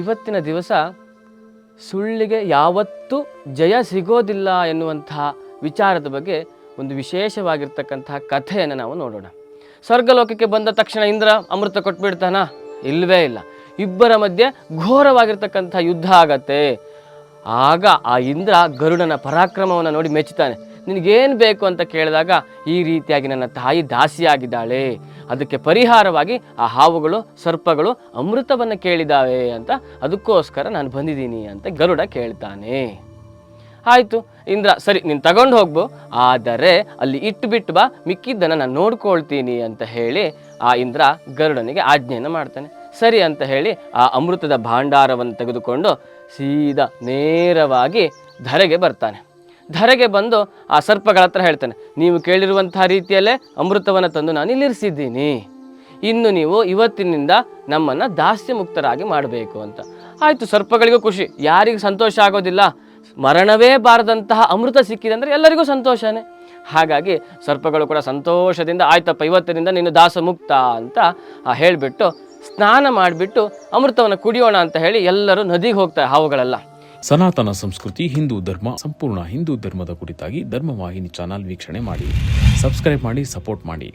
ಇವತ್ತಿನ ದಿವಸ ಸುಳ್ಳಿಗೆ ಯಾವತ್ತೂ ಜಯ ಸಿಗೋದಿಲ್ಲ ಎನ್ನುವಂತಹ ವಿಚಾರದ ಬಗ್ಗೆ ಒಂದು ವಿಶೇಷವಾಗಿರ್ತಕ್ಕಂತಹ ಕಥೆಯನ್ನು ನಾವು ನೋಡೋಣ. ಸ್ವರ್ಗಲೋಕಕ್ಕೆ ಬಂದ ತಕ್ಷಣ ಇಂದ್ರ ಅಮೃತ ಕೊಟ್ಬಿಡ್ತಾನ? ಇಲ್ಲವೇ ಇಲ್ಲ. ಇಬ್ಬರ ಮಧ್ಯೆ ಘೋರವಾಗಿರ್ತಕ್ಕಂಥ ಯುದ್ಧ ಆಗತ್ತೆ. ಆಗ ಆ ಇಂದ್ರ ಗರುಡನ ಪರಾಕ್ರಮವನ್ನು ನೋಡಿ ಮೆಚ್ಚುತ್ತಾನೆ. ನಿನಗೇನು ಬೇಕು ಅಂತ ಕೇಳಿದಾಗ, ಈ ರೀತಿಯಾಗಿ ನನ್ನ ತಾಯಿ ದಾಸಿಯಾಗಿದ್ದಾಳೆ, ಅದಕ್ಕೆ ಪರಿಹಾರವಾಗಿ ಆ ಹಾವುಗಳು ಸರ್ಪಗಳು ಅಮೃತವನ್ನು ಕೇಳಿದ್ದಾವೆ ಅಂತ, ಅದಕ್ಕೋಸ್ಕರ ನಾನು ಬಂದಿದ್ದೀನಿ ಅಂತ ಗರುಡ ಕೇಳ್ತಾನೆ. ಆಯಿತು ಇಂದ್ರ, ಸರಿ ನೀನು ತಗೊಂಡು ಹೋಗ್ಬೋ, ಆದರೆ ಅಲ್ಲಿ ಇಟ್ಟು ಬಾ, ಮಿಕ್ಕಿದ್ದನ್ನು ನಾನು ನೋಡ್ಕೊಳ್ತೀನಿ ಅಂತ ಹೇಳಿ ಆ ಇಂದ್ರ ಗರುಡನಿಗೆ ಆಜ್ಞೆಯನ್ನು ಮಾಡ್ತಾನೆ. ಸರಿ ಅಂತ ಹೇಳಿ ಆ ಅಮೃತದ ಭಾಂಡಾರವನ್ನು ತೆಗೆದುಕೊಂಡು ಸೀದಾ ನೇರವಾಗಿ ಧರೆಗೆ ಬರ್ತಾನೆ. ಧರೆಗೆ ಬಂದು ಆ ಸರ್ಪಗಳ ಹತ್ರ ಹೇಳ್ತಾನೆ, ನೀವು ಕೇಳಿರುವಂತಹ ರೀತಿಯಲ್ಲೇ ಅಮೃತವನ್ನು ತಂದು ನಾನು ಇಲ್ಲಿರಿಸಿದ್ದೀನಿ, ಇನ್ನು ನೀವು ಇವತ್ತಿನಿಂದ ನಮ್ಮನ್ನು ದಾಸ್ಯ ಮುಕ್ತರಾಗಿ ಮಾಡಬೇಕು ಅಂತ. ಆಯಿತು, ಸರ್ಪಗಳಿಗೂ ಖುಷಿ, ಯಾರಿಗೂ ಸಂತೋಷ ಆಗೋದಿಲ್ಲ? ಮರಣವೇ ಬಾರದಂತಹ ಅಮೃತ ಸಿಕ್ಕಿದೆ ಅಂದರೆ ಎಲ್ಲರಿಗೂ ಸಂತೋಷನೇ. ಹಾಗಾಗಿ ಸರ್ಪಗಳು ಕೂಡ ಸಂತೋಷದಿಂದ ಆಯ್ತಪ್ಪ ಇವತ್ತಿನಿಂದ ನೀನು ದಾಸ ಮುಕ್ತ ಅಂತ ಹೇಳಿಬಿಟ್ಟು ಸ್ನಾನ ಮಾಡಿಬಿಟ್ಟು ಅಮೃತವನ್ನು ಕುಡಿಯೋಣ ಅಂತ ಹೇಳಿ ಎಲ್ಲರೂ ನದಿಗೆ ಹೋಗ್ತಾರೆ, ಹಾವುಗಳೆಲ್ಲ. ಸನಾತನ ಸಂಸ್ಕೃತಿ, ಹಿಂದೂ ಧರ್ಮ, ಸಂಪೂರ್ಣ ಹಿಂದೂ ಧರ್ಮದ ಕುರಿತಾಗಿ ಧರ್ಮವಾಹಿನಿ ಚಾನಲ್ ವೀಕ್ಷಣೆ ಮಾಡಿ, ಸಬ್ಸ್ಕ್ರೈಬ್ ಮಾಡಿ, ಸಪೋರ್ಟ್ ಮಾಡಿ.